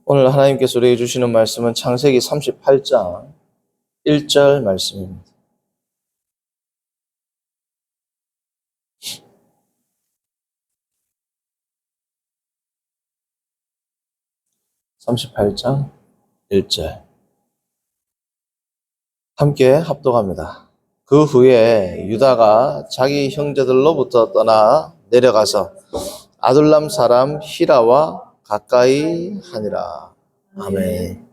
오늘 하나님께서 우리에게 주시는 말씀은 창세기 38장 1절 말씀입니다. (38장) 1절 함께 합독합니다. 그 후에 유다가 자기 형제들로부터 떠나 내려가서 아둘람 사람 히라와 가까이 하니라. 아멘.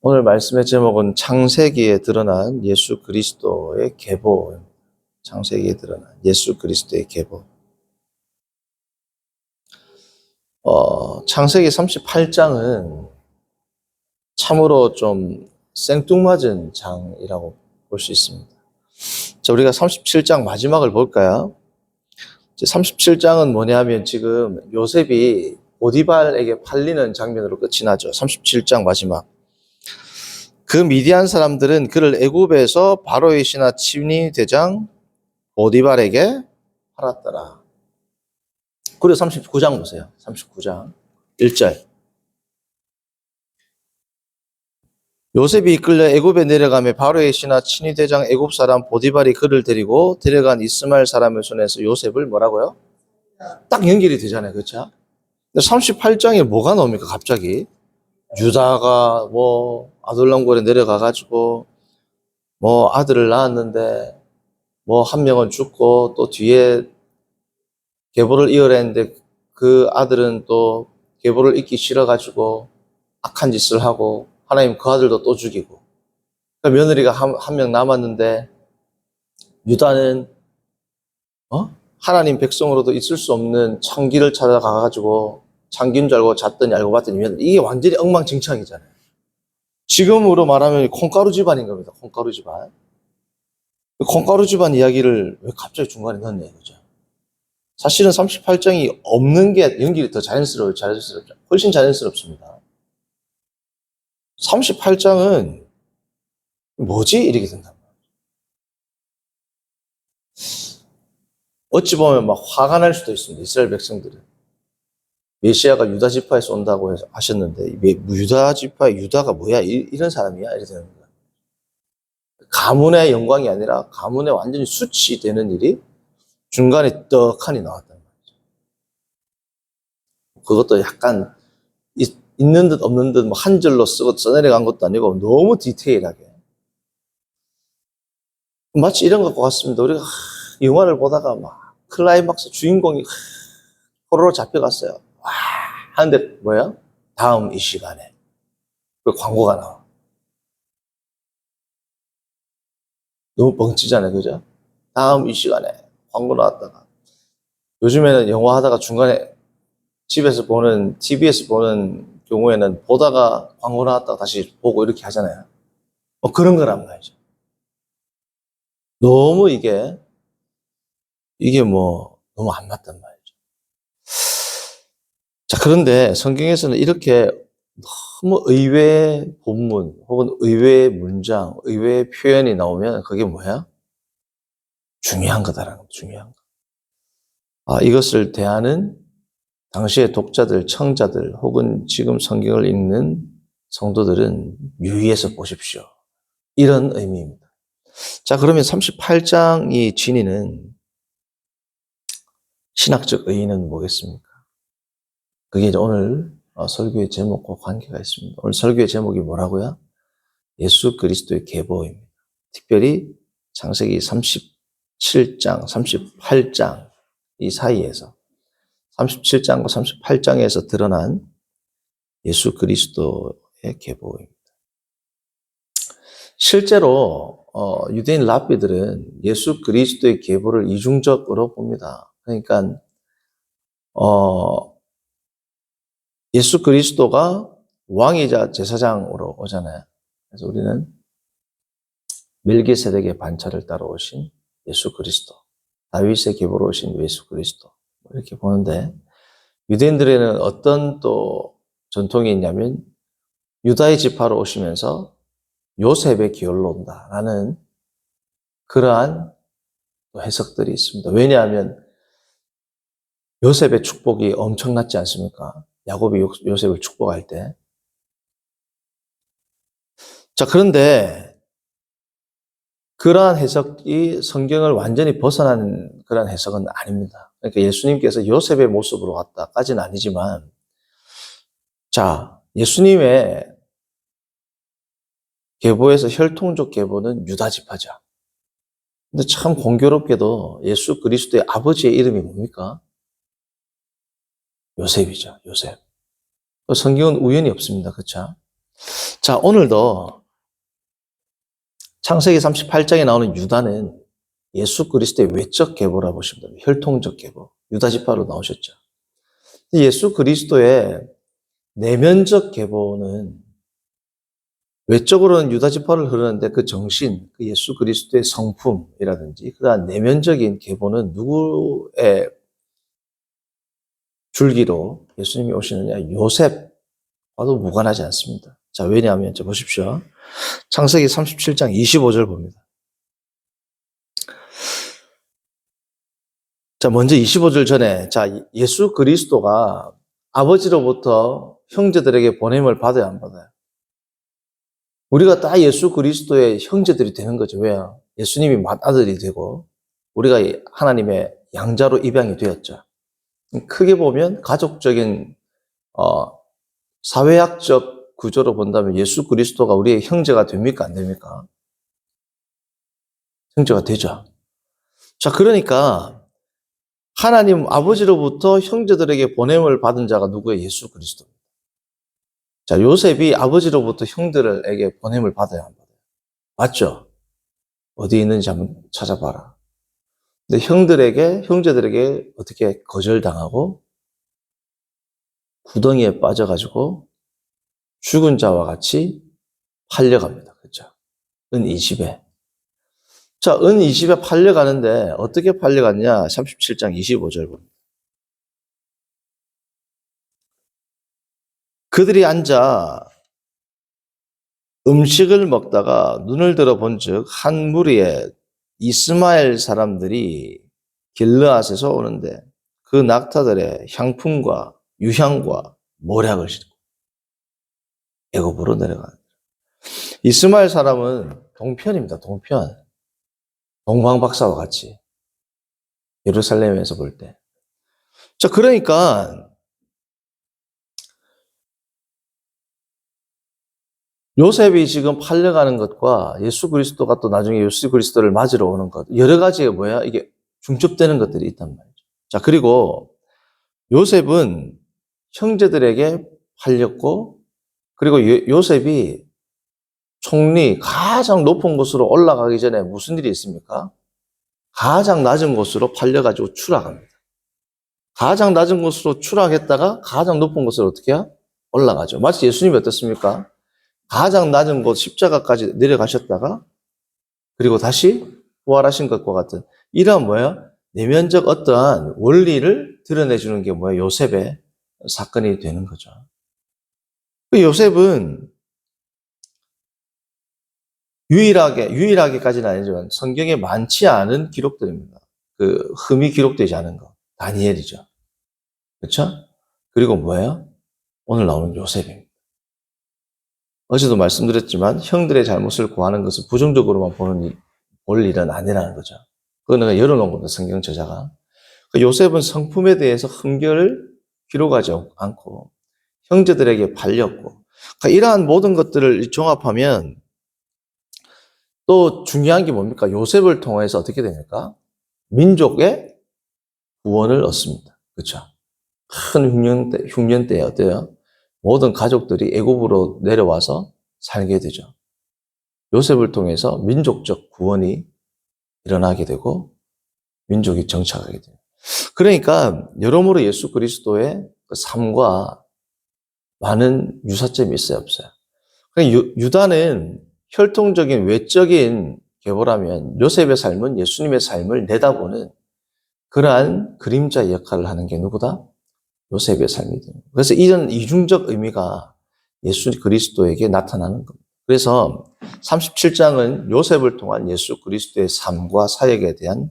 오늘 말씀의 제목은 창세기에 드러난 예수 그리스도의 계보. 창세기에 드러난 예수 그리스도의 계보. 창세기 38장은 참으로 좀 생뚱맞은 장이라고 볼 수 있습니다. 자, 우리가 37장 마지막을 볼까요? 37장은 뭐냐면 지금 요셉이 보디발에게 팔리는 장면으로 끝이 나죠. 37장 마지막. 그 미디안 사람들은 그를 애굽에서 바로의 신하 친위 대장 보디발에게 팔았더라. 그리고 39장 보세요. 39장 1절. 요셉이 이끌려 애굽에 내려가며 바로의 신하 친위 대장 애굽 사람 보디발이 그를 데리고 데려간 이스마엘 사람의 손에서 요셉을 뭐라고요? 딱 연결이 되잖아요. 그렇죠? 근데 38장에 뭐가 나옵니까? 갑자기 유다가 뭐 아둘람골에 내려가 가지고 뭐 아들을 낳았는데 뭐 한 명은 죽고 또 뒤에 계보를 이어냈는데 그 아들은 또 계보를 잇기 싫어 가지고 악한 짓을 하고 하나님 그 아들도 또 죽이고, 그러니까 며느리가 한 명 남았는데 유다는 하나님 백성으로도 있을 수 없는 창기를 찾아가가지고 창기인 줄 알고 잤더니 알고 봤더니 이게 완전히 엉망진창이잖아요. 지금으로 말하면 콩가루 집안인 겁니다. 콩가루 집안. 콩가루 집안 이야기를 왜 갑자기 중간에 넣었냐 이거죠. 사실은 38장이 없는 게 연결이 더 자연스럽죠. 훨씬 자연스럽습니다. 38장은 뭐지? 이렇게 된단 말이에요. 어찌 보면 막 화가 날 수도 있습니다. 이스라엘 백성들은. 메시아가 유다 지파에서 온다고 하셨는데 유다 지파의 유다가 뭐야? 이런 사람이야? 이렇게 되는 거예요. 가문의 영광이 아니라 가문에 완전히 수치되는 일이 중간에 떡하니 나왔단 말이죠. 그것도 약간 있는 듯 없는 듯 뭐 한 절로 써내려간 것도 아니고 너무 디테일하게. 마치 이런 것 같습니다. 우리가 영화를 보다가 막 클라이막스 주인공이 포로로 잡혀갔어요. 와 하는데 뭐야? 다음 이 시간에 그 광고가 나와. 너무 뻥치잖아요. 그죠? 다음 이 시간에 광고 나왔다가, 요즘에는 영화 하다가 중간에 집에서 보는 TV에서 보는 경우에는 보다가 광고 나왔다가 다시 보고 이렇게 하잖아요. 그런 거란 말이죠. 너무 이게 뭐 너무 안 맞단 말이죠. 자, 그런데 성경에서는 이렇게 너무 의외의 본문 혹은 의외의 문장, 의외의 표현이 나오면 그게 뭐야? 중요한 거다라는 거, 중요한 거. 이것을 대하는 당시의 독자들, 청자들 혹은 지금 성경을 읽는 성도들은 유의해서 보십시오. 이런 의미입니다. 자, 그러면 38장이 지니는 신학적 의의는 뭐겠습니까? 그게 이제 오늘 설교의 제목과 관계가 있습니다. 오늘 설교의 제목이 뭐라고요? 예수 그리스도의 계보입니다. 특별히 창세기 37장, 38장 이 사이에서 37장과 38장에서 드러난 예수 그리스도의 계보입니다. 실제로 유대인 랍비들은 예수 그리스도의 계보를 이중적으로 봅니다. 그러니까 예수 그리스도가 왕이자 제사장으로 오잖아요. 그래서 우리는 멜기세덱의 반차를 따라오신 예수 그리스도, 다윗의 계보로 오신 예수 그리스도 이렇게 보는데, 유대인들에는 어떤 또 전통이 있냐면 유다의 지파로 오시면서 요셉의 기울로 온다라는 그러한 해석들이 있습니다. 왜냐하면 요셉의 축복이 엄청났지 않습니까? 야곱이 요셉을 축복할 때. 자, 그런데 그러한 해석이 성경을 완전히 벗어난 그러한 해석은 아닙니다. 그러니까 예수님께서 요셉의 모습으로 왔다까지는 아니지만, 자, 예수님의 계보에서 혈통적 계보는 유다 지파죠. 근데 참 공교롭게도 예수 그리스도의 아버지의 이름이 뭡니까? 요셉이죠, 요셉. 성경은 우연이 없습니다. 그렇죠? 자, 오늘도 창세기 38장에 나오는 유다는 예수 그리스도의 외적 계보라 보시면 됩니다. 혈통적 계보. 유다 지파로 나오셨죠. 예수 그리스도의 내면적 계보는 외적으로는 유다 지파를 흐르는데 그 정신, 그 예수 그리스도의 성품이라든지 그러한 내면적인 계보는 누구의 줄기로 예수님이 오시느냐? 요셉과도 무관하지 않습니다. 자, 왜냐하면 보십시오. 창세기 37장 25절 봅니다. 자, 먼저 25절 전에, 자, 예수 그리스도가 아버지로부터 형제들에게 보냄을 받아야 안 받아요? 우리가 다 예수 그리스도의 형제들이 되는 거죠. 왜요? 예수님이 맏아들이 되고, 우리가 하나님의 양자로 입양이 되었죠. 크게 보면 가족적인, 사회학적 구조로 본다면 예수 그리스도가 우리의 형제가 됩니까? 안 됩니까? 형제가 되죠. 자, 그러니까, 하나님 아버지로부터 형제들에게 보냄을 받은 자가 누구예요? 예수 그리스도입니다. 자, 요셉이 아버지로부터 형들에게 보냄을 받아야 안 받아요? 맞죠? 어디 있는지 한번 찾아봐라. 근데 형제들에게 어떻게 거절당하고 구덩이에 빠져가지고 죽은 자와 같이 팔려갑니다. 그렇죠? 은 20에. 자, 은 20에 팔려가는데 어떻게 팔려갔냐? 37장 25절 봅니다. 그들이 앉아 음식을 먹다가 눈을 들어 본즉 한 무리의 이스마엘 사람들이 길르앗에서 오는데 그 낙타들의 향품과 유향과 모략을 싣고 애굽으로 내려가는 거죠. 이스마엘 사람은 동편입니다. 동편. 동방박사와 같이 예루살렘에서 볼 때. 자, 그러니까 요셉이 지금 팔려가는 것과 예수 그리스도가 또 나중에 예수 그리스도를 맞으러 오는 것, 여러 가지가 뭐야? 이게 중첩되는 것들이 있단 말이죠. 자, 그리고 요셉은 형제들에게 팔렸고, 그리고 요셉이 총리 가장 높은 곳으로 올라가기 전에 무슨 일이 있습니까? 가장 낮은 곳으로 팔려가지고 추락합니다. 가장 낮은 곳으로 추락했다가 가장 높은 곳으로 어떻게 해요? 올라가죠. 마치 예수님이 어떻습니까? 가장 낮은 곳 십자가까지 내려가셨다가 그리고 다시 부활하신 것과 같은 이런 뭐예요? 내면적 어떠한 원리를 드러내주는 게 뭐예요? 요셉의 사건이 되는 거죠. 그 요셉은 유일하게까지는 아니지만 성경에 많지 않은 기록들입니다. 그 흠이 기록되지 않은 거. 다니엘이죠. 그렇죠? 그리고 뭐예요? 오늘 나오는 요셉입니다. 어제도 말씀드렸지만 형들의 잘못을 구하는 것을 부정적으로만 볼 일은 아니라는 거죠. 그거 내가 열어놓은 겁니다. 성경 저자가. 요셉은 성품에 대해서 흠결을 기록하지 않고 형제들에게 팔렸고 이러한 모든 것들을 종합하면 또 중요한 게 뭡니까? 요셉을 통해서 어떻게 됩니까? 민족의 구원을 얻습니다. 그렇죠? 큰 흉년 때에 어때요? 모든 가족들이 애굽으로 내려와서 살게 되죠. 요셉을 통해서 민족적 구원이 일어나게 되고 민족이 정착하게 돼요. 그러니까 여러모로 예수 그리스도의 삶과 많은 유사점이 있어요, 없어요? 유다는 혈통적인 외적인 계보라면 요셉의 삶은 예수님의 삶을 내다보는 그러한 그림자 역할을 하는 게 누구다? 요셉의 삶이다. 그래서 이런 이중적 의미가 예수 그리스도에게 나타나는 겁니다. 그래서 37장은 요셉을 통한 예수 그리스도의 삶과 사역에 대한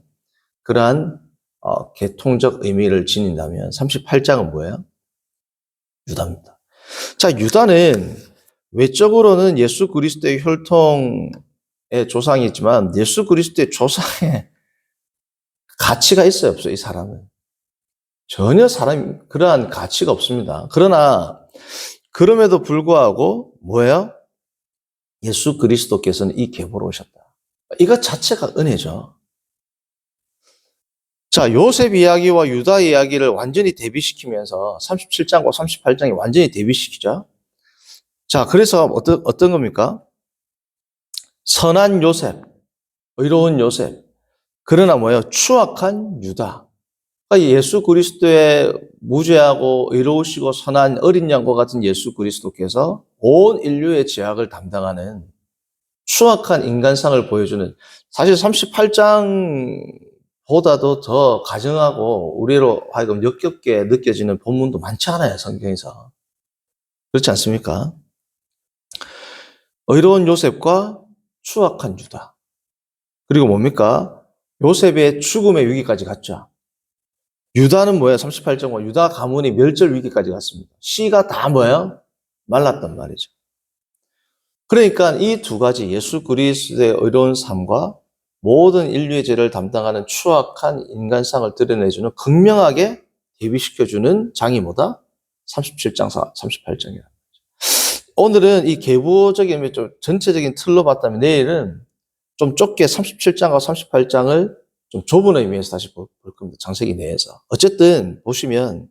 그러한 계통적 의미를 지닌다면 38장은 뭐예요? 유다입니다. 자, 유다는 외적으로는 예수 그리스도의 혈통의 조상이지만 예수 그리스도의 조상에 가치가 있어요, 없어요? 이 사람은. 전혀 그러한 가치가 없습니다. 그러나 그럼에도 불구하고 뭐예요? 예수 그리스도께서는 이 계보로 오셨다. 이것 자체가 은혜죠. 자, 요셉 이야기와 유다 이야기를 완전히 대비시키면서 37장과 38장이 완전히 대비시키죠. 자, 그래서 어떤 겁니까? 선한 요셉, 의로운 요셉. 그러나 뭐예요? 추악한 유다. 그러니까 예수 그리스도의 무죄하고 의로우시고 선한 어린 양과 같은 예수 그리스도께서 온 인류의 죄악을 담당하는 추악한 인간상을 보여주는, 사실 38장보다도 더 가정하고 우리로 하여금 역겹게 느껴지는 본문도 많지 않아요, 성경에서. 그렇지 않습니까? 의로운 요셉과 추악한 유다. 그리고 뭡니까? 요셉의 죽음의 위기까지 갔죠. 유다는 뭐예요? 38장과 유다 가문이 멸절 위기까지 갔습니다. 씨가 다 뭐예요? 말랐단 말이죠. 그러니까 이 두 가지 예수 그리스도의 의로운 삶과 모든 인류의 죄를 담당하는 추악한 인간상을 드러내주는, 극명하게 대비시켜주는 장이 뭐다? 37장, 38장이야. 오늘은 이 계보적인, 좀 전체적인 틀로 봤다면 내일은 좀 좁게 37장과 38장을 좀 좁은 의미에서 다시 볼 겁니다. 장세기 내에서. 어쨌든 보시면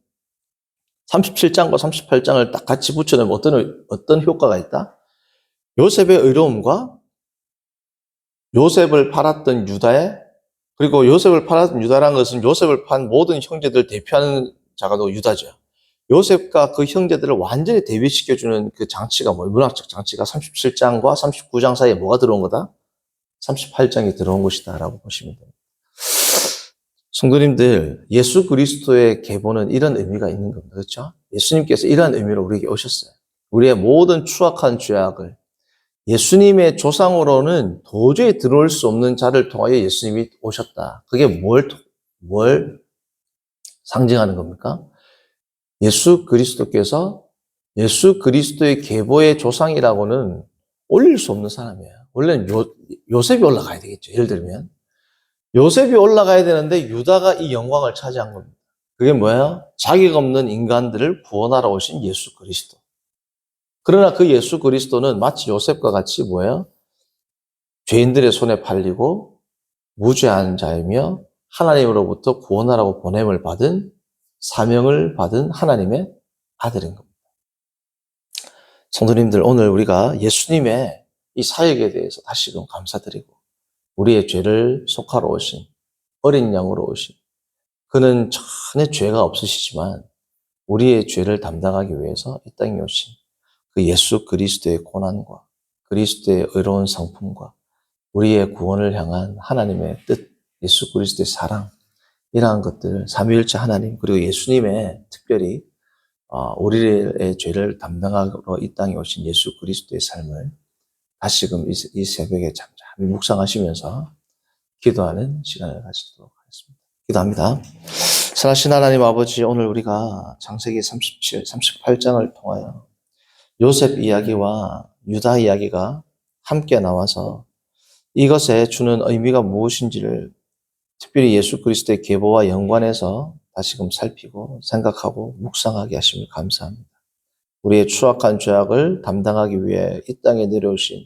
37장과 38장을 딱 같이 붙여놓으면 어떤 효과가 있다? 요셉의 의로움과 요셉을 팔았던 유다의, 그리고 요셉을 팔았던 유다라는 것은 요셉을 판 모든 형제들을 대표하는 자가 유다죠. 요셉과 그 형제들을 완전히 대비시켜주는 그 장치가 뭐예요? 문학적 장치가 37장과 39장 사이에 뭐가 들어온 거다? 38장이 들어온 것이다 라고 보시면 됩니다. 성도님들, 예수 그리스도의 계보는 이런 의미가 있는 겁니다. 그렇죠? 예수님께서 이러한 의미로 우리에게 오셨어요. 우리의 모든 추악한 죄악을 예수님의 조상으로는 도저히 들어올 수 없는 자를 통하여 예수님이 오셨다. 그게 뭘 상징하는 겁니까? 예수 그리스도께서 예수 그리스도의 계보의 조상이라고는 올릴 수 없는 사람이에요. 원래는 요셉이 올라가야 되겠죠. 예를 들면 요셉이 올라가야 되는데 유다가 이 영광을 차지한 겁니다. 그게 뭐예요? 자격 없는 인간들을 구원하러 오신 예수 그리스도. 그러나 그 예수 그리스도는 마치 요셉과 같이 뭐예요? 죄인들의 손에 팔리고 무죄한 자이며 하나님으로부터 구원하라고 보냄을 받은, 사명을 받은 하나님의 아들인 겁니다. 성도님들, 오늘 우리가 예수님의 이 사역에 대해서 다시금 감사드리고, 우리의 죄를 속하러 오신 어린 양으로 오신, 그는 전혀 죄가 없으시지만 우리의 죄를 담당하기 위해서 이 땅에 오신 그 예수 그리스도의 고난과 그리스도의 의로운 성품과 우리의 구원을 향한 하나님의 뜻, 예수 그리스도의 사랑, 이러한 것들, 삼위일체 하나님, 그리고 예수님의 특별히 우리의 죄를 담당하러 이 땅에 오신 예수 그리스도의 삶을 다시금 이 새벽에 잠잠히 묵상하시면서 기도하는 시간을 가지도록 하겠습니다. 기도합니다. 선하신 하나님 아버지, 오늘 우리가 창세기 37, 38장을 통하여 요셉 이야기와 유다 이야기가 함께 나와서 이것에 주는 의미가 무엇인지를 특별히 예수 그리스도의 계보와 연관해서 다시금 살피고 생각하고 묵상하게 하심을 감사합니다. 우리의 추악한 죄악을 담당하기 위해 이 땅에 내려오신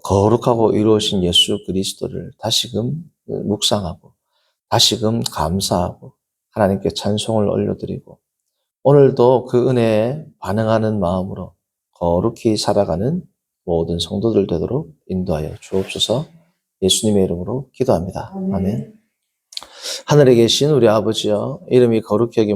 거룩하고 의로우신 예수 그리스도를 다시금 묵상하고 다시금 감사하고 하나님께 찬송을 올려드리고 오늘도 그 은혜에 반응하는 마음으로 거룩히 살아가는 모든 성도들 되도록 인도하여 주옵소서. 예수님의 이름으로 기도합니다. 아멘. 하늘에 계신 우리 아버지여, 이름이 거룩히 여김을